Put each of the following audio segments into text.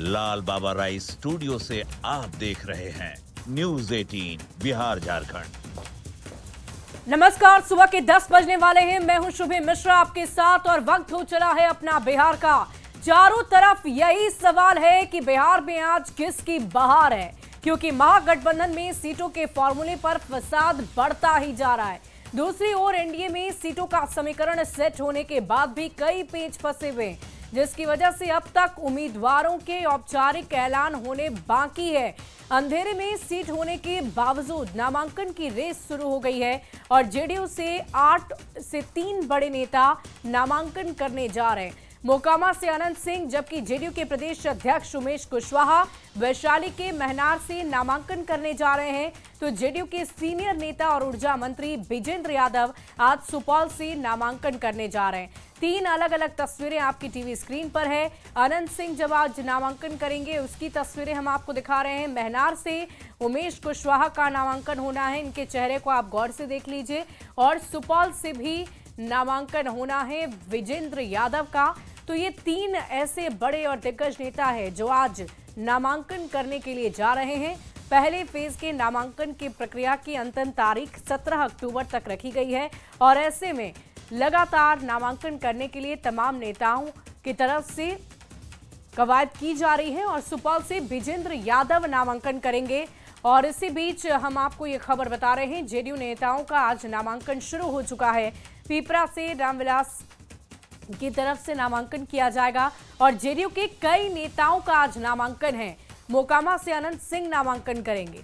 लाल बाबा राय studio से आप देख रहे हैं न्यूज 18 बिहार झारखंड। नमस्कार, सुबह के 10 बजने वाले हैं। मैं हूं शुभे मिश्रा आपके साथ और वक्त हो चला है अपना बिहार का। चारों तरफ यही सवाल है कि बिहार में आज किसकी बहार है, क्योंकि महागठबंधन में सीटों के फॉर्मूले पर फसाद बढ़ता ही जा रहा है। दूसरी ओर एनडीए में सीटों का समीकरण सेट होने के बाद भी कई पेच फंसे हुए हैं, जिसकी वजह से अब तक उम्मीदवारों के औपचारिक ऐलान होने बाकी है। अंधेरे में सीट होने के बावजूद नामांकन की रेस शुरू हो गई है और जेडीयू से 8 से 3 बड़े नेता नामांकन करने जा रहे हैं। मोकामा से अनंत सिंह, जबकि जेडीयू के प्रदेश अध्यक्ष उमेश कुशवाहा वैशाली के महनार से नामांकन करने जा रहे हैं, तो जेडीयू के सीनियर नेता और ऊर्जा मंत्री विजेंद्र यादव आज सुपौल से नामांकन करने जा रहे हैं। 3 अलग अलग तस्वीरें आपकी टीवी स्क्रीन पर है। अनंत सिंह जब आज नामांकन करेंगे उसकी तस्वीरें हम आपको दिखा रहे हैं। महनार से उमेश कुशवाहा का नामांकन होना है, इनके चेहरे को आप गौर से देख लीजिए। और सुपौल से भी नामांकन होना है विजेंद्र यादव का। तो ये 3 ऐसे बड़े और दिग्गज नेता हैं जो आज नामांकन करने के लिए जा रहे हैं। पहले फेज के नामांकन की प्रक्रिया की अंतिम तारीख 17 अक्टूबर तक रखी गई है और ऐसे में लगातार नामांकन करने के लिए तमाम नेताओं की तरफ से कवायद की जा रही है और सुपौल से विजेंद्र यादव नामांकन करेंगे। और इसी बीच हम आपको ये खबर बता रहे हैं, जेडीयू नेताओं का आज नामांकन शुरू हो चुका है। पीपरा से रामविलास की तरफ से नामांकन किया जाएगा और जेडीयू के कई नेताओं का आज नामांकन है। मोकामा से अनंत सिंह नामांकन करेंगे।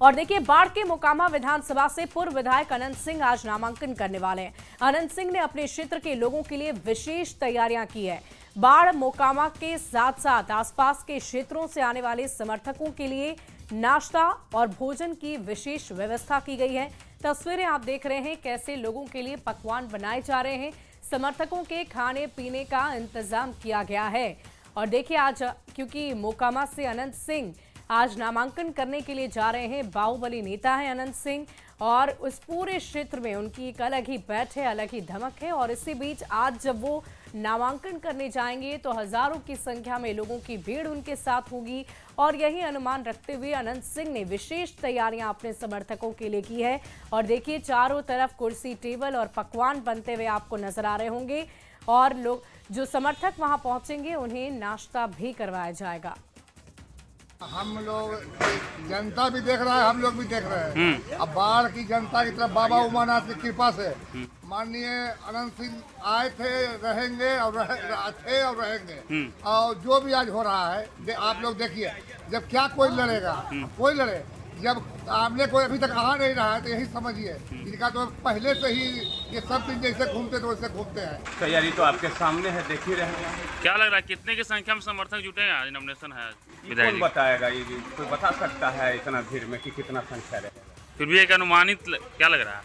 और देखिए, बाढ़ के मोकामा विधानसभा से पूर्व विधायक अनंत सिंह आज नामांकन करने वाले हैं। अनंत सिंह ने अपने क्षेत्र के लोगों के लिए विशेष तैयारियां की है। बाढ़ मोकामा के साथ साथ आसपास के क्षेत्रों से आने वाले समर्थकों के लिए नाश्ता और भोजन की विशेष व्यवस्था की गई है। तस्वीरें आप देख रहे हैं कैसे लोगों के लिए पकवान बनाए जा रहे हैं। समर्थकों के खाने पीने का इंतजाम किया गया है। और देखिए, आज क्योंकि मोकामा से अनंत सिंह आज नामांकन करने के लिए जा रहे हैं, बाहुबली नेता है अनंत सिंह और उस पूरे क्षेत्र में उनकी एक अलग ही बैठ है, अलग ही धमक है। और इसी बीच आज जब वो नामांकन करने जाएंगे तो हजारों की संख्या में लोगों की भीड़ उनके साथ होगी और यही अनुमान रखते हुए अनंत सिंह ने विशेष तैयारियां अपने समर्थकों के लिए की है। और देखिए, चारों तरफ कुर्सी, टेबल और पकवान बनते हुए आपको नजर आ रहे होंगे और लोग जो समर्थक वहां पहुंचेंगे उन्हें नाश्ता भी करवाया जाएगा। हम लोग जनता भी देख रहा है, हम लोग भी देख रहे हैं। अब बाढ़ की जनता की तरफ बाबा उमानाथ की कृपा से माननीय अनंत सिंह आए थे, रहेंगे और रहेंगे। और जो भी आज हो रहा है आप लोग देखिए, जब क्या कोई लड़ेगा, कोई लड़े, जब सामने कोई अभी तक आ नहीं रहा है तो यही समझिए इनका तो पहले से ही ये सब दिन जैसे घूमते तो वैसे घूमते हैं। तैयारी तो आपके सामने है, देख ही रहे हैं। क्या लग रहा है कितने की संख्या में समर्थक जुटे हैं आज नॉमिनेशन है? कौन बताएगा, ये कोई बता सकता है इतना भीड़ में कि कितना संख्या रहेगा? फिर भी एक अनुमानित क्या लग रहा है?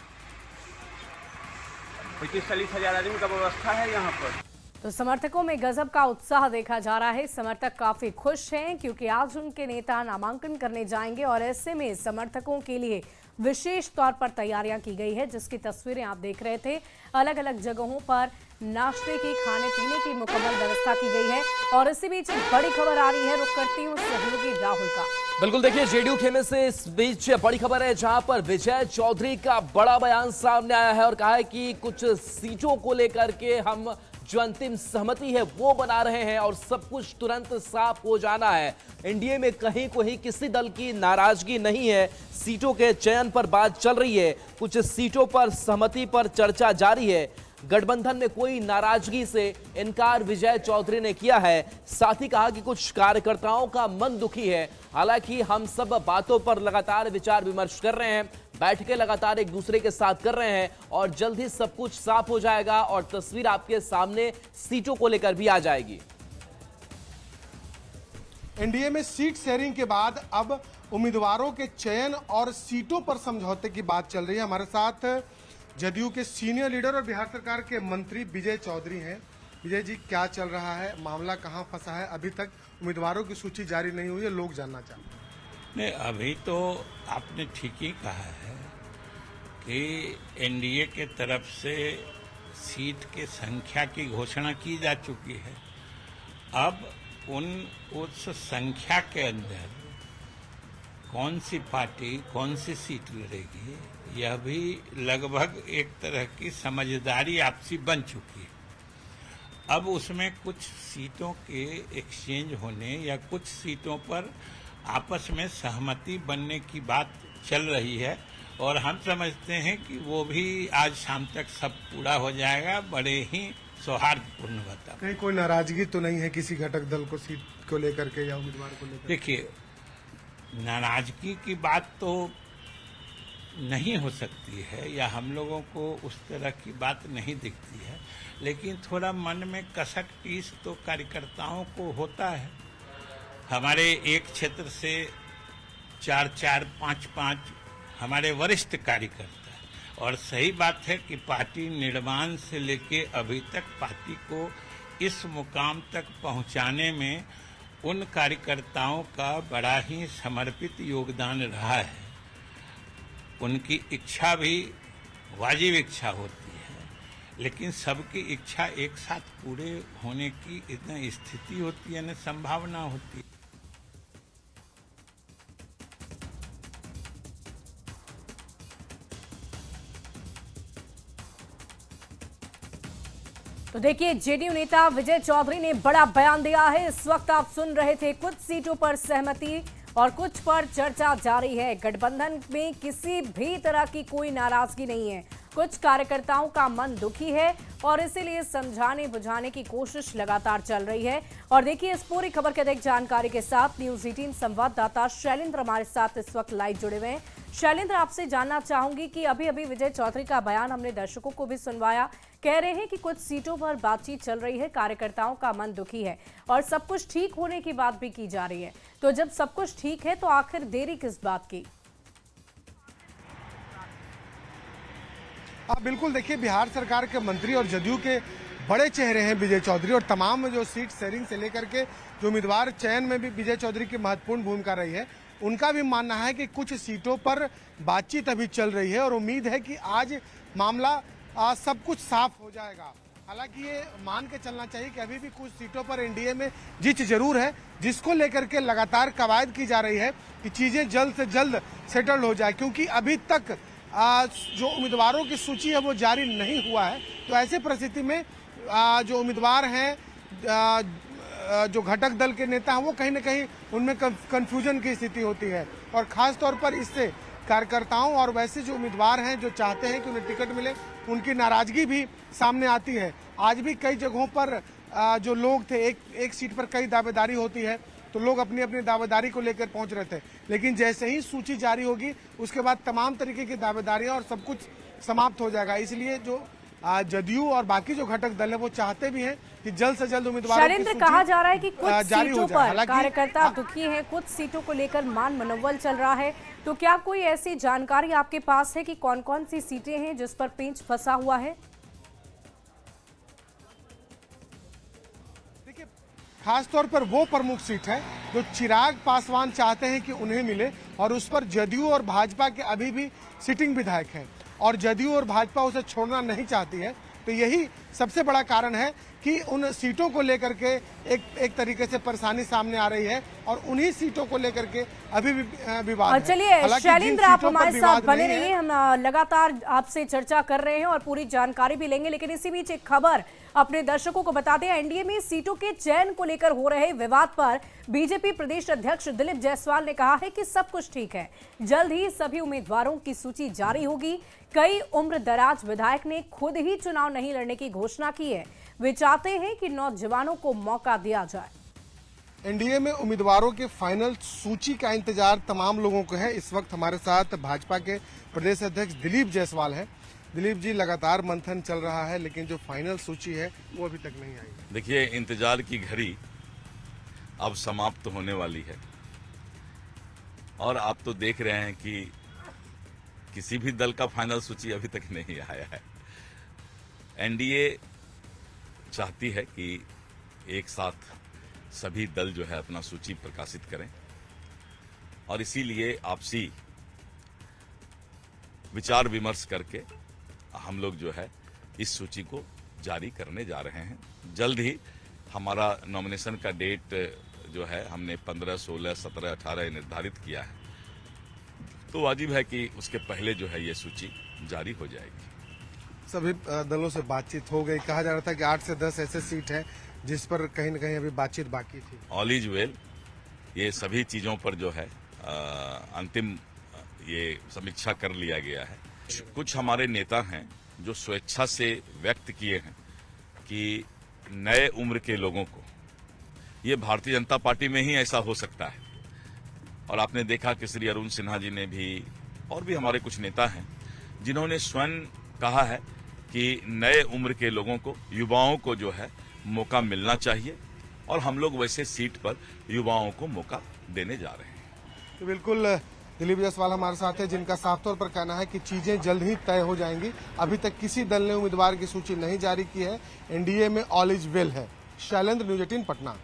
35-40 हजार आदमी का व्यवस्था है यहाँ पर। तो समर्थकों में गजब का उत्साह देखा जा रहा है। समर्थक काफी खुश हैं क्योंकि आज उनके नेता नामांकन करने जाएंगे और ऐसे में समर्थकों के लिए विशेष तौर पर तैयारियां की गई है, जिसकी तस्वीरें आप देख रहे थे। अलग अलग जगहों पर नाश्ते की, खाने पीने की मुकम्मल व्यवस्था की गई है। और इसी बीच एक बड़ी खबर आ रही है, रुक करती हूँ सहयोगी राहुल का। बिल्कुल, देखिए जेडीयू खेमे से इस बीच बड़ी खबर है जहां पर विजय चौधरी का बड़ा बयान सामने आया है और कहा है कि कुछ सीटों को लेकर के हम जो अंतिम सहमति है वो बना रहे हैं और सब कुछ तुरंत साफ हो जाना है। एनडीए में कहीं कोई किसी दल की नाराजगी नहीं है, सीटों के चयन पर बात चल रही है, कुछ सीटों पर सहमति पर चर्चा जारी है। गठबंधन में कोई नाराजगी से इनकार विजय चौधरी ने किया है। साथ ही कहा कि कुछ कार्यकर्ताओं का मन दुखी है। हालांकि हम सब बातों पर लगातार विचार विमर्श कर रहे हैं, बैठकें लगातार एक दूसरे के साथ कर रहे हैं और जल्द ही सब कुछ साफ हो जाएगा और तस्वीर आपके सामने सीटों को लेकर भी आ जाएगी। एनडीए में सीट शेयरिंग के बाद अब उम्मीदवारों के चयन और सीटों पर समझौते की बात चल रही है। हमारे साथ जदयू के सीनियर लीडर और बिहार सरकार के मंत्री विजय चौधरी हैं। विजय जी, क्या चल रहा है, मामला कहां फंसा है? अभी तक उम्मीदवारों की सूची जारी नहीं हुई है, लोग जानना चाहते हैं। नहीं, अभी तो आपने ठीक ही कहा है कि एनडीए के तरफ से सीट के संख्या की घोषणा की जा चुकी है। अब उस संख्या के अंदर कौन सी पार्टी कौन सी सीट लड़ेगी, यह भी लगभग एक तरह की समझदारी आपसी बन चुकी है। अब उसमें कुछ सीटों के एक्सचेंज होने या कुछ सीटों पर आपस में सहमति बनने की बात चल रही है और हम समझते हैं कि वो भी आज शाम तक सब पूरा हो जाएगा बड़े ही सौहार्दपूर्ण वातावरण। कहीं कोई नाराजगी तो नहीं है किसी घटक दल को सीट को लेकर के या उम्मीदवार को लेकर? देखिए, नाराजगी की बात तो नहीं हो सकती है या हम लोगों को उस तरह की बात नहीं दिखती है, लेकिन थोड़ा मन में कसक टीस तो कार्यकर्ताओं को होता है। हमारे एक क्षेत्र से 4-4, 5-5 हमारे वरिष्ठ कार्यकर्ता हैं और सही बात है कि पार्टी निर्माण से लेके अभी तक पार्टी को इस मुकाम तक पहुंचाने में उन कार्यकर्ताओं का बड़ा ही समर्पित योगदान रहा है। उनकी इच्छा भी वाजिब इच्छा होती है, लेकिन सबकी इच्छा एक साथ पूरे होने की इतनी स्थिति होती है, न संभावना होती है। तो देखिए, जेडीयू नेता विजय चौधरी ने बड़ा बयान दिया है। इस वक्त आप सुन रहे थे, कुछ सीटों पर सहमति और कुछ पर चर्चा जारी है। गठबंधन में किसी भी तरह की कोई नाराजगी नहीं है। कुछ कार्यकर्ताओं का मन दुखी है और इसीलिए समझाने बुझाने की कोशिश लगातार चल रही है। और देखिए, इस पूरी खबर के अधिक जानकारी के साथ न्यूज़ 18 संवाददाता शैलेंद्र हमारे साथ इस वक्त लाइव जुड़े हुए हैं। शैलेंद्र, आपसे जानना चाहूंगी कि अभी अभी विजय चौधरी का बयान हमने दर्शकों को भी सुनवाया। कह रहे हैं कि कुछ सीटों पर बातचीत चल रही है, कार्यकर्ताओं का मन दुखी है और सब कुछ ठीक होने की बात भी की जा रही है। तो जब सब कुछ ठीक है तो आखिर देरी किस बात की? आप बिल्कुल देखिए, बिहार सरकार के मंत्री और जदयू के बड़े चेहरे हैं विजय चौधरी और तमाम जो सीट शेयरिंग से लेकर के जो उम्मीदवार चयन में भी विजय चौधरी की महत्वपूर्ण भूमिका रही है। उनका भी मानना है कि कुछ सीटों पर बातचीत अभी चल रही है और उम्मीद है कि आज मामला सब कुछ साफ हो जाएगा। हालांकि ये मान के चलना चाहिए कि अभी भी कुछ सीटों पर एनडीए में जीत जरूर है, जिसको लेकर के लगातार कवायद की जा रही है कि चीजें जल्द से जल्द सेटल हो जाए, क्योंकि अभी तक जो उम्मीदवारों की सूची है वो जारी नहीं हुआ है। तो ऐसे परिस्थिति में जो उम्मीदवार हैं, जो घटक दल के नेता हैं, वो कहीं ना कहीं उनमें कंफ्यूजन की स्थिति होती है और खास तौर पर इससे कार्यकर्ताओं और वैसे जो उम्मीदवार हैं जो चाहते हैं कि उन्हें टिकट मिले, उनकी नाराजगी भी सामने आती है। आज भी कई जगहों पर जो लोग थे, एक सीट पर कई दावेदारी होती है, तो लोग अपनी अपनी दावेदारी को लेकर पहुंच रहे थे, लेकिन जैसे ही सूची जारी होगी उसके बाद तमाम तरीके की दावेदारियां और सब कुछ समाप्त हो जाएगा। इसलिए जो जदयू और बाकी जो घटक दल है वो चाहते भी हैं कि जल्द से जल्द उम्मीदवारों की सूची कहा जा रहा है कि कुछ सीटों पर जाए। कार्यकर्ता दुखी हैं, कुछ सीटों को लेकर मान मनोबल चल रहा है। तो क्या कोई ऐसी जानकारी आपके पास है कि कौन कौन सी सीटें हैं जिस पर पेंच फंसा हुआ है? देखिए, खास तौर पर वो प्रमुख सीट है जो चिराग पासवान चाहते हैं कि उन्हें मिले और उस पर जदयू और भाजपा के अभी भी सिटिंग विधायक हैं और जदयू और भाजपा उसे छोड़ना नहीं चाहती है। तो यही सबसे बड़ा कारण है कि उन सीटों को लेकर के एक तरीके से परेशानी सामने आ रही है और उन्हीं सीटों को लेकर के अभी भी विवाद है। चलिए शैलेंद्र, आप हमारे साथ बने रहिए, हम लगातार आपसे चर्चा कर रहे हैं और पूरी जानकारी भी लेंगे। लेकिन इसी बीच एक खबर अपने दर्शकों को बता दें, एनडीए में सीटों के चयन को लेकर हो रहे विवाद पर बीजेपी प्रदेश अध्यक्ष दिलीप जायसवाल ने कहा है कि सब कुछ ठीक है, जल्द ही सभी उम्मीदवारों की सूची जारी होगी। कई उम्रदराज विधायक ने खुद ही चुनाव नहीं लड़ने की घोषणा की है। वे चाहते हैं कि नौजवानों को मौका दिया जाए। एनडीए में उम्मीदवारों के फाइनल सूची का इंतजार तमाम लोगों को है। इस वक्त हमारे साथ भाजपा के प्रदेश अध्यक्ष दिलीप जायसवाल हैं। दिलीप जी, लगातार मंथन चल रहा है लेकिन जो फाइनल सूची है वो अभी तक नहीं आई। देखिए, इंतजार की घड़ी अब समाप्त होने वाली है और आप तो देख रहे हैं कि किसी भी दल का फाइनल सूची अभी तक नहीं आया है। एनडीए चाहती है कि एक साथ सभी दल जो है अपना सूची प्रकाशित करें और इसीलिए आपसी विचार विमर्श करके हम लोग जो है इस सूची को जारी करने जा रहे हैं। जल्द ही हमारा नॉमिनेशन का डेट जो है हमने 15, 16, 17, 18 निर्धारित किया है, तो वाजिब है कि उसके पहले जो है ये सूची जारी हो जाएगी। सभी दलों से बातचीत हो गई। कहा जा रहा था कि 8 से 10 ऐसे सीट हैं जिस पर कहीं न कहीं अभी बातचीत बाकी थी। ऑल इज वेल, ये सभी चीजों पर जो है अंतिम ये समीक्षा कर लिया गया है। कुछ हमारे नेता हैं जो स्वेच्छा से व्यक्त किए हैं कि नए उम्र के लोगों को, ये भारतीय जनता पार्टी में ही ऐसा हो सकता है। और आपने देखा कि श्री अरुण सिन्हा जी ने भी, और भी हमारे कुछ नेता हैं जिन्होंने स्वयं कहा है कि नए उम्र के लोगों को, युवाओं को जो है मौका मिलना चाहिए, और हम लोग वैसे सीट पर युवाओं को मौका देने जा रहे हैं। तो बिल्कुल दिलीप जायसवाल हमारे साथ है, जिनका साफ तौर पर कहना है कि चीजें जल्द ही तय हो जाएंगी। अभी तक किसी दल ने उम्मीदवार की सूची नहीं जारी की है। एनडीए में ऑल इज वेल है। शैलेंद्र, न्यूज़ 18 पटना।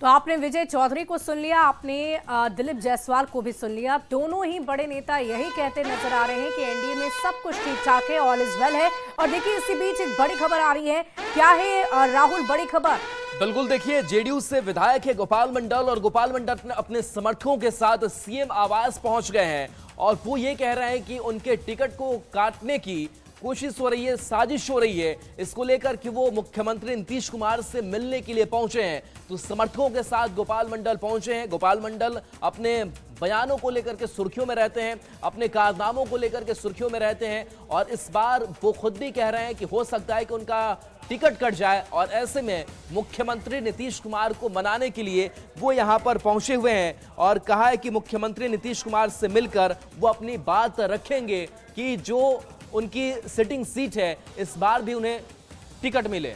तो आपने विजय चौधरी को सुन लिया, आपने दिलीप जायसवाल को भी सुन लिया। दोनों ही बड़े नेता यही कहते नजर आ रहे हैं कि एनडीए में सब कुछ ठीक ठाक है, ऑल इज वेल है। और देखिए, इसी बीच एक बड़ी खबर आ रही है। क्या है राहुल बड़ी खबर? बिल्कुल, देखिए, जेडीयू से विधायक है गोपाल मंडल, और गोपाल मंडल अपने समर्थकों के साथ सीएम आवास पहुंच गए हैं, और वो ये कह रहे हैं कि उनके टिकट को काटने की कोशिश हो रही है, साजिश हो रही है, इसको लेकर कि वो मुख्यमंत्री नीतीश कुमार से मिलने के लिए पहुंचे हैं। तो समर्थकों के साथ गोपाल मंडल पहुंचे हैं। गोपाल मंडल अपने बयानों को लेकर के सुर्खियों में रहते हैं, अपने कारनामों को लेकर के सुर्खियों में रहते हैं, और इस बार वो खुद भी कह रहे हैं कि हो सकता है कि उनका टिकट कट जाए, और ऐसे में मुख्यमंत्री नीतीश कुमार को मनाने के लिए वो यहां पर पहुंचे हुए हैं, और कहा है कि मुख्यमंत्री नीतीश कुमार से मिलकर वो अपनी बात रखेंगे कि जो उनकी सिटिंग सीट है इस बार भी उन्हें टिकट मिले।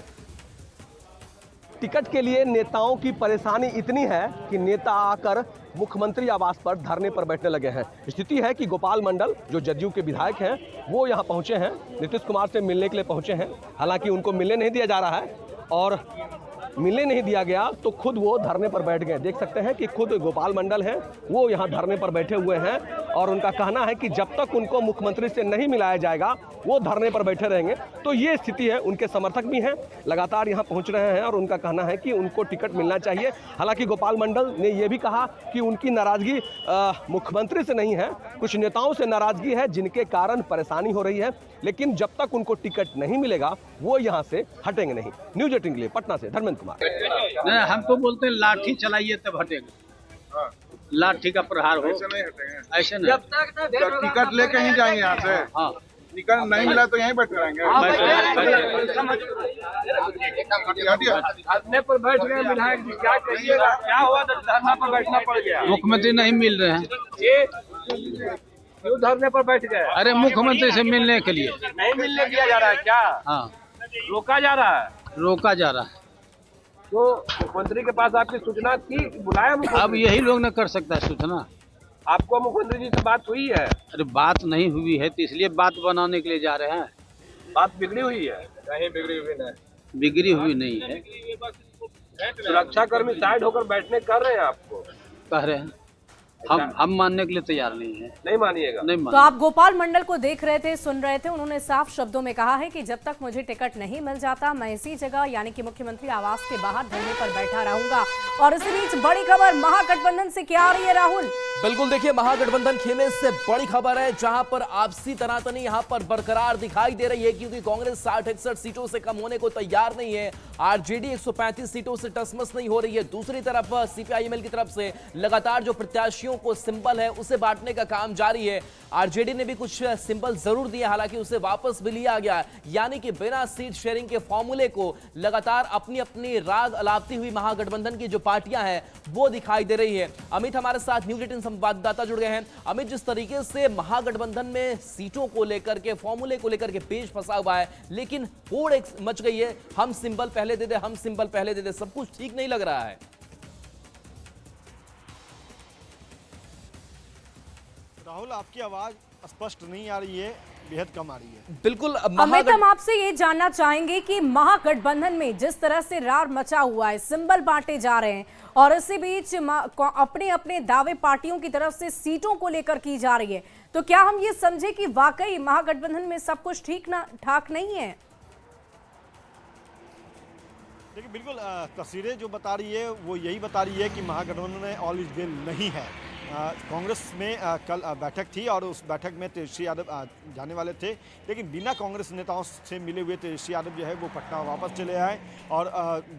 टिकट के लिए नेताओं की परेशानी इतनी है कि नेता आकर मुख्यमंत्री आवास पर धरने पर बैठने लगे हैं। स्थिति है कि गोपाल मंडल जो जदयू के विधायक हैं वो यहां पहुंचे हैं, नीतीश कुमार से मिलने के लिए पहुंचे हैं। हालांकि उनको मिलने नहीं दिया जा रहा है, और मिलने नहीं दिया गया तो खुद वो धरने पर बैठ गए। देख सकते हैं कि खुद गोपाल मंडल हैं, वो यहाँ धरने पर बैठे हुए हैं, और उनका कहना है कि जब तक उनको मुख्यमंत्री से नहीं मिलाया जाएगा वो धरने पर बैठे रहेंगे। तो ये स्थिति है। उनके समर्थक भी हैं, लगातार यहाँ पहुँच रहे हैं, और उनका कहना है कि उनको टिकट मिलना चाहिए। हालांकि गोपाल मंडल ने यह भी कहा कि उनकी नाराजगी मुख्यमंत्री से नहीं है, कुछ नेताओं से नाराजगी है जिनके कारण परेशानी हो रही है, लेकिन जब तक उनको टिकट नहीं मिलेगा वो यहाँ से हटेंगे नहीं। न्यूज़ 18 के लिए पटना से धर्मेंद्र कुमार। नहीं, हम तो बोलते हैं लाठी चलाइए तब हटेंगे। लाठी का प्रहार हो, ऐसे नहीं हटेंगे। ऐसे नहीं, जब टिकट लेके ही जाएंगे यहाँ से। हाँ, टिकट नहीं मिला तो यहीं बैठे रहेंगे। धरने पर बैठ गए विधायक जी, क्या करिएगा? क्या हुआ? धरना पर बैठना पड़ गया। मुख्यमंत्री नहीं मिल रहे हैं, क्यों धरने पर बैठ गए? अरे मुख्यमंत्री से मिलने के लिए नहीं मिलने दिया जा रहा है क्या? हाँ, रोका जा रहा है। रोका जा रहा है। तो मुख्यमंत्री के पास आपकी सूचना थी, बुलाया मुख्यमंत्री? अब यही लोग न कर सकता है सूचना। आपको मुख्यमंत्री जी से बात हुई है? अरे बात नहीं हुई है, तो इसलिए बात बनाने के लिए जा रहे हैं। बात बिगड़ी हुई है? नहीं बिगड़ी हुई नहीं। बिगड़ी हुई नहीं है। सुरक्षा कर्मी साइड होकर बैठने कर रहे हैं आपको? कह रहे हैं, हम मानने के लिए तैयार नहीं है। नहीं मानिएगा? नहीं तो आप गोपाल मंडल को देख रहे थे, सुन रहे थे, उन्होंने साफ शब्दों में कहा है कि जब तक मुझे टिकट नहीं मिल जाता मैं इसी जगह यानी कि मुख्यमंत्री आवास के बाहर धरने पर बैठा रहूंगा। और इसी बीच बड़ी खबर महागठबंधन से क्या आ रही है राहुल? बिल्कुल, देखिए, महागठबंधन खेमे से बड़ी खबर है, जहां पर आपसी तनातनी यहां पर बरकरार दिखाई दे रही है, क्योंकि कांग्रेस 60-61 सीटों से कम होने को तैयार नहीं है। आरजेडी 135 सीटों से टसमस नहीं हो रही है। दूसरी तरफ सीपीआईएमएल की तरफ से लगातार जो प्रत्याशियों को सिंबल है उसे बांटने का काम जारी है। आरजेडी ने भी कुछ सिंबल जरूर दिए, हालांकि उसे वापस भी लिया गया, यानी कि बिना सीट शेयरिंग के फॉर्मूले को लगातार अपनी अपनी राग अलापती हुई महागठबंधन की जो पार्टियां हैं वो दिखाई दे रही है। अमित हमारे साथ न्यूज़ 18 संवाददाता जुड़ गए हैं। अमित, जिस तरीके से महागठबंधन में सीटों को लेकर के, फॉर्मूले को लेकर के पेच फंसा हुआ है, लेकिन होड़ एक मच गई है, हम सिंबल पहले दे दे, हम सिंबल पहले दे दे, सब कुछ ठीक नहीं लग रहा है। राहुल, आपकी आवाज स्पष्ट नहीं आ रही है। बेहद कम आ रही है। बिल्कुल अमित, हम आपसे ये जानना चाहेंगे कि महागठबंधन में जिस तरह से रार मचा हुआ है, सिंबल बांटे जा रहे हैं और इसी बीच अपने अपने दावे पार्टियों की तरफ से सीटों को लेकर की जा रही है, तो क्या हम ये समझे कि वाकई महागठबंधन में सब कुछ ठीक ना ठाक नहीं है? देखिए, बिल्कुल तस्वीरें जो बता रही है वो यही बता रही है कि महागठबंधन में ऑल इज वेल नहीं है। कांग्रेस में कल बैठक थी और उस बैठक में तेजस्वी यादव जाने वाले थे, लेकिन बिना कांग्रेस नेताओं से मिले हुए तेजस्वी यादव जो है वो पटना वापस चले आए और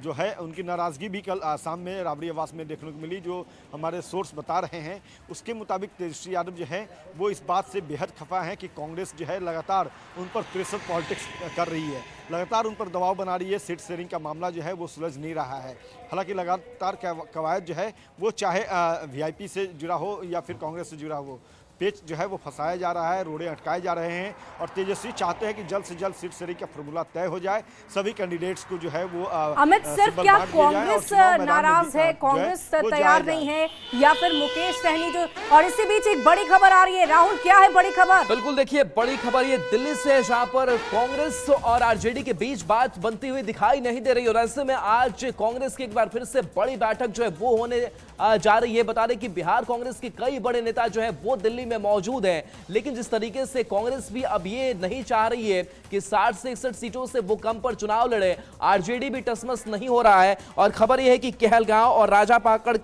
जो है उनकी नाराज़गी भी कल शाम में राबड़ी आवास में देखने को मिली। जो हमारे सोर्स बता रहे हैं उसके मुताबिक तेजस्वी यादव जो है वो इस बात से बेहद खफा हैं कि कांग्रेस जो है लगातार उन पर प्रेशर पॉलिटिक्स कर रही है, लगातार उन पर दबाव बना रही है। सीट शेयरिंग का मामला जो है वो सुलझ नहीं रहा है। हालांकि लगातार कवायद जो है वो चाहे वीआईपी से जुड़ा हो या फिर कांग्रेस से जुड़ा हो, पेच जो है वो फंसाया जा रहा है, रोड़े अटकाए जा रहे हैं और तेजस्वी चाहते हैं कि जल्द से जल्द सीट शेयरिंग का फॉर्मूला तय हो जाए, सभी कैंडिडेट्स को जो है वो अमित, सिर्फ क्या कांग्रेस नाराज है, कांग्रेस तैयार नहीं है, या फिर मुकेश सहनी जो, और इसी बीच एक बड़ी खबर आ रही है, राहुल क्या है बड़ी खबर? बिल्कुल, देखिए बड़ी खबर ये दिल्ली से है, जहां पर कांग्रेस और आरजेडी के बीच बात बनती हुई दिखाई नहीं दे रही और ऐसे में आज कांग्रेस की एक बार फिर से बड़ी बैठक जो है वो होने जा रही है। बता दें कि बिहार कांग्रेस के कई बड़े नेता जो है वो दिल्ली में मौजूद हैं, लेकिन जिस तरीके से कांग्रेस भी अब ये नहीं चाह रही है कि 60 से 61 सीटों से वो कम पर चुनाव लड़े, आरजेडी भी टसमस नहीं हो रहा है और खबर यह है कि कहलगांव और राजापाकड़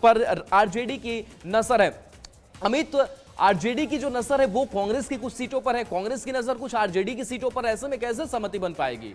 पर आरजेडी की नजर है। अमित, आरजेडी की जो नजर है वो कांग्रेस की कुछ सीटों पर है, कांग्रेस की नजर कुछ आरजेडी की सीटों पर, ऐसे में कैसे सहमति बन पाएगी?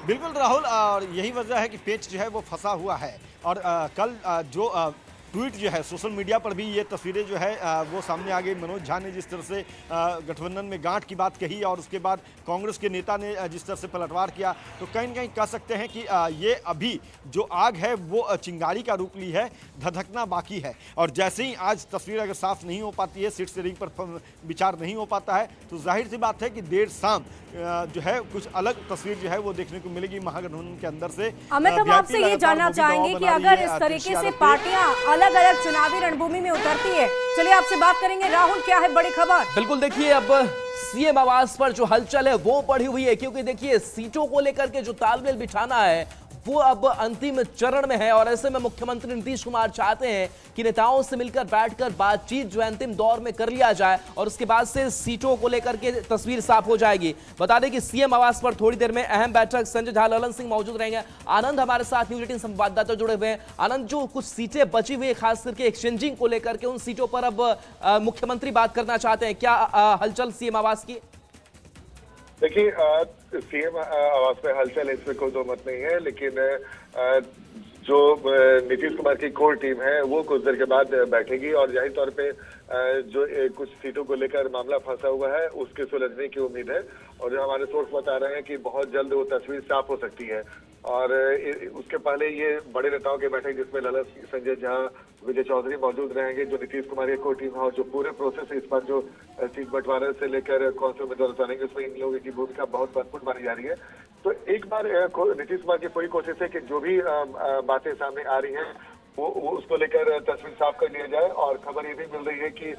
बिल्कुल राहुल, और यही वजह है कि पेच जो है वो फंसा हुआ है और कल जो ट्वीट जो है सोशल मीडिया पर भी ये तस्वीरें जो है वो सामने आ गई। मनोज झा ने जिस तरह से गठबंधन में गांठ की बात कही और उसके बाद कांग्रेस के नेता ने जिस तरह से पलटवार किया, तो कहीं न कहीं कह सकते हैं कि ये अभी जो आग है वो चिंगारी का रूप ली है, धधकना बाकी है। और जैसे ही आज तस्वीर अगर साफ नहीं हो पाती है, सीट शेयरिंग पर विचार नहीं हो पाता है, तो जाहिर सी बात है कि देर शाम जो है कुछ अलग तस्वीर जो है वो देखने को मिलेगी महागठबंधन के अंदर से। अमित, हम आपसे ये जानना चाहेंगे कि अगर इस तरीके से पार्टियां अलग अलग चुनावी रणभूमि में उतरती है, चलिए आपसे बात करेंगे। राहुल क्या है बड़ी खबर? बिल्कुल, देखिए अब सीएम आवास पर जो हलचल है वो बढ़ी हुई है, क्योंकि देखिए सीटों को लेकर के जो तालमेल बिछाना है वो अब अंतिम चरण में है और ऐसे में मुख्यमंत्री नीतीश कुमार चाहते हैं कि नेताओं से मिलकर बैठकर बातचीत जो अंतिम दौर में कर लिया जाए और उसके बाद से सीटों को लेकर के तस्वीर साफ हो जाएगी। बता दें कि सीएम आवास पर थोड़ी देर में अहम बैठक, संजय झा, ललन सिंह मौजूद रहेंगे। आनंद हमारे साथ न्यूज 18 संवाददाता जुड़े हुए हैं। आनंद, जो कुछ सीटें बची हुई है खास करके एक्सचेंजिंग को लेकर के, उन सीटों पर अब मुख्यमंत्री बात करना चाहते हैं, क्या हलचल सीएम आवास की? देखिए, सीएम आवास में हलचल है, इसमें कोई दो मत नहीं है, लेकिन जो नीतीश कुमार की कोर टीम है वो कुछ देर के बाद बैठेगी और जाहिर तौर पे जो कुछ सीटों को लेकर मामला फंसा हुआ है उसके सुलझने की उम्मीद है और जो हमारे सोर्स बता रहे हैं कि बहुत जल्द वो तस्वीर साफ हो सकती है। और उसके पहले ये बड़े नेताओं की बैठक जिसमें ललन सिंह, संजय झा, विजय चौधरी मौजूद रहेंगे, जो नीतीश कुमार की कोर टीम है, और जो पूरे प्रोसेस है इस पर जो सीट बंटवारे से लेकर कौन से उम्मीदवार उतारेंगे उसमें इन लोगों की भूमिका बहुत महत्वपूर्ण मानी जा रही है। तो एक बार नीतीश कुमार की पूरी कोशिश है कि जो भी बातें सामने आ रही हैं वो उसको लेकर तस्वीर साफ कर लिया जाए। और खबर ये भी मिल रही है कि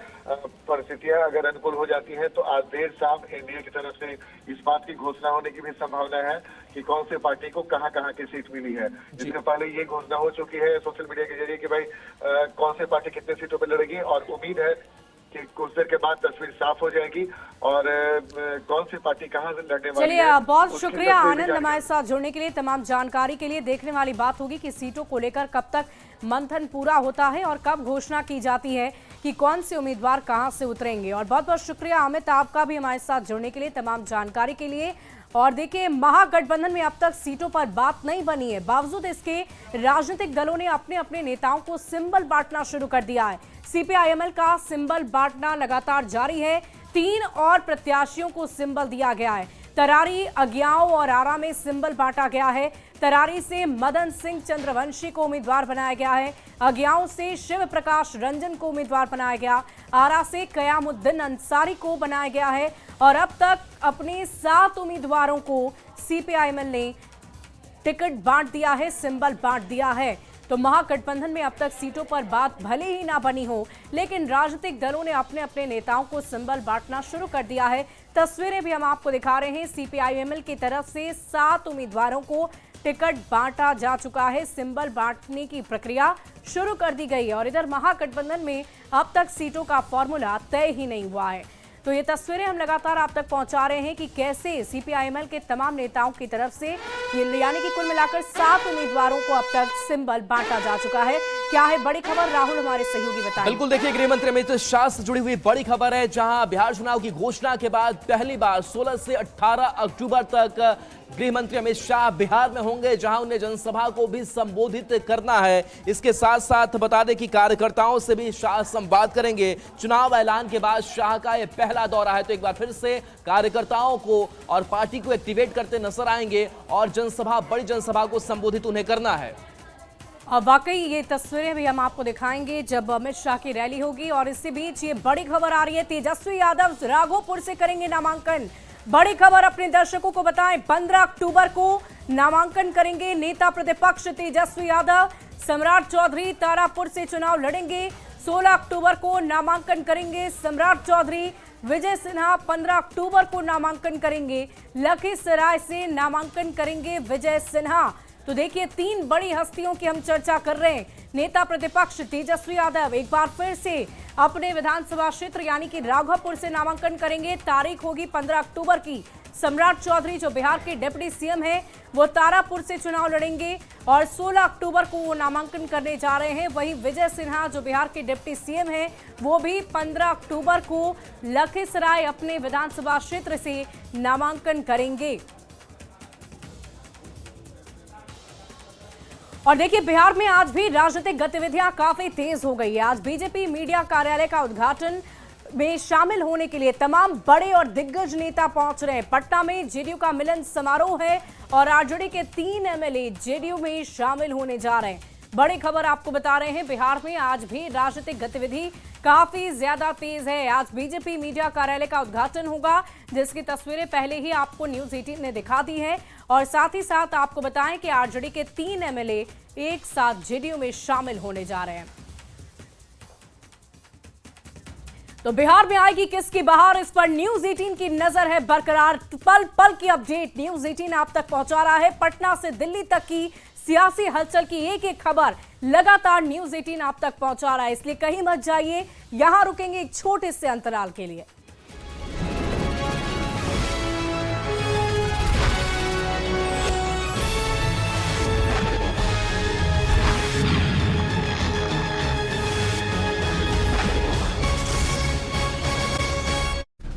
परिस्थितियां अगर अनुकूल हो जाती हैं तो आज देर शाम एनडीए की तरफ से इस बात की घोषणा होने की भी संभावना है कि कौन से पार्टी को कहां कहां की सीट मिली है। जिससे पहले ये घोषणा हो चुकी है सोशल मीडिया के जरिए कि भाई कौन से पार्टी कितने सीटों पर लड़ेगी और उम्मीद है कि कुछ देर के बाद तस्वीर साफ हो जाएगी और कौन सी पार्टी कहां से लड़ने वाली है। चलिए, बहुत शुक्रिया आनंद हमारे साथ जुड़ने के लिए, तमाम जानकारी के लिए। देखने वाली बात होगी कि सीटों को लेकर कब तक मंथन पूरा होता है और कब घोषणा की जाती है कि कौन से उम्मीदवार कहां से उतरेंगे। और बहुत बहुत शुक्रिया अमित आपका भी हमारे साथ जुड़ने के लिए, तमाम जानकारी के लिए। और देखिए, महागठबंधन में अब तक सीटों पर बात नहीं बनी है, बावजूद इसके राजनीतिक दलों ने अपने अपने नेताओं को सिंबल बांटना शुरू कर दिया है। सीपीआईएमएल का सिंबल बांटना लगातार जारी है। 3 और प्रत्याशियों को सिंबल दिया गया है। तरारी, अगियाओं और आरा में सिंबल बांटा गया है। तरारी से मदन सिंह चंद्रवंशी को उम्मीदवार बनाया गया है। अगियाओं से शिव प्रकाश रंजन को उम्मीदवार बनाया गया। आरा से कयामुद्दीन अंसारी को बनाया गया है। और अब तक अपने 7 उम्मीदवारों को सीपीआईएमएल ने टिकट बांट दिया है, सिंबल बांट दिया है। तो महागठबंधन में अब तक सीटों पर बात भले ही ना बनी हो, लेकिन राजनीतिक दलों ने अपने अपने नेताओं को सिंबल बांटना शुरू कर दिया है। तस्वीरें भी हम आपको दिखा रहे हैं। सीपीआईएमएल की तरफ से 7 उम्मीदवारों को टिकट बांटा जा चुका है। सिंबल बांटने की प्रक्रिया शुरू कर दी गई है और इधर महागठबंधन में अब तक सीटों का फॉर्मूला तय ही नहीं हुआ है। तो ये तस्वीरें हम लगातार आप तक पहुंचा रहे हैं कि कैसे सीपीआईएमएल के तमाम नेताओं की तरफ से यानी कि कुल मिलाकर 7 उम्मीदवारों को अब तक सिंबल बांटा जा चुका है। क्या है बड़ी खबर, राहुल हमारे सहयोगी बताएं। बिल्कुल, देखिए गृह मंत्री अमित शाह से जुड़ी हुई बड़ी खबर है, जहां बिहार चुनाव की घोषणा के बाद पहली बार 16 से 18 अक्टूबर तक गृह मंत्री अमित शाह बिहार में होंगे, जहां उन्हें जनसभा को भी संबोधित करना है। इसके साथ साथ बता दें कि कार्यकर्ताओं से भी शाह संवाद करेंगे। चुनाव ऐलान के बाद शाह का यह पहला दौरा है, तो एक बार फिर से कार्यकर्ताओं को और पार्टी को एक्टिवेट करते नजर आएंगे और बड़ी जनसभा को संबोधित उन्हें करना है। वाकई ये तस्वीरें भी हम आपको दिखाएंगे जब अमित शाह की रैली होगी। और इसी बीच ये बड़ी खबर आ रही है, तेजस्वी यादव राघोपुर से करेंगे नामांकन। बड़ी खबर अपने दर्शकों को बताएं, 15 अक्टूबर को नामांकन करेंगे नेता प्रतिपक्ष तेजस्वी यादव। सम्राट चौधरी तारापुर से चुनाव लड़ेंगे। 16 अक्टूबर को नामांकन करेंगे सम्राट चौधरी। विजय सिन्हा 15 अक्टूबर को नामांकन करेंगे। लखीसराय से नामांकन करेंगे विजय सिन्हा। तो देखिए 3 बड़ी हस्तियों की हम चर्चा कर रहे हैं। नेता प्रतिपक्ष तेजस्वी यादव एक बार फिर से अपने विधानसभा क्षेत्र यानी कि राघोपुर से नामांकन करेंगे। तारीख होगी 15 अक्टूबर की। सम्राट चौधरी जो बिहार के डिप्टी सीएम हैं, वो तारापुर से चुनाव लड़ेंगे और 16 अक्टूबर को वो नामांकन करने जा रहे हैं। वहीं विजय सिन्हा जो बिहार के डिप्टी सीएम हैं, वो भी 15 अक्टूबर को लखीसराय अपने विधानसभा क्षेत्र से नामांकन करेंगे। और देखिए बिहार में आज भी राजनीतिक गतिविधियां काफी तेज हो गई है। आज बीजेपी मीडिया कार्यालय का उद्घाटन में शामिल होने के लिए तमाम बड़े और दिग्गज नेता पहुंच रहे हैं। पटना में जेडीयू का मिलन समारोह है और आरजेडी के 3 एमएलए जेडीयू में शामिल होने जा रहे हैं। बड़ी खबर आपको बता रहे हैं, बिहार में आज भी राजनीतिक गतिविधि काफी ज्यादा तेज है। आज बीजेपी मीडिया कार्यालय का उद्घाटन होगा, जिसकी तस्वीरें पहले ही आपको न्यूज 18 ने दिखा दी है। और साथ ही साथ आपको बताएं कि आरजेडी के 3 एमएलए एक साथ जेडीयू में शामिल होने जा रहे हैं। तो बिहार में आएगी किसकी बहार, इस पर न्यूज 18 की नजर है बरकरार। पल पल की अपडेट न्यूज 18 आप तक पहुंचा रहा है। पटना से दिल्ली तक की सियासी हलचल की एक एक खबर लगातार न्यूज 18 आप तक पहुंचा रहा है, इसलिए कहीं मत जाइए। यहां रुकेंगे एक छोटे से अंतराल के लिए।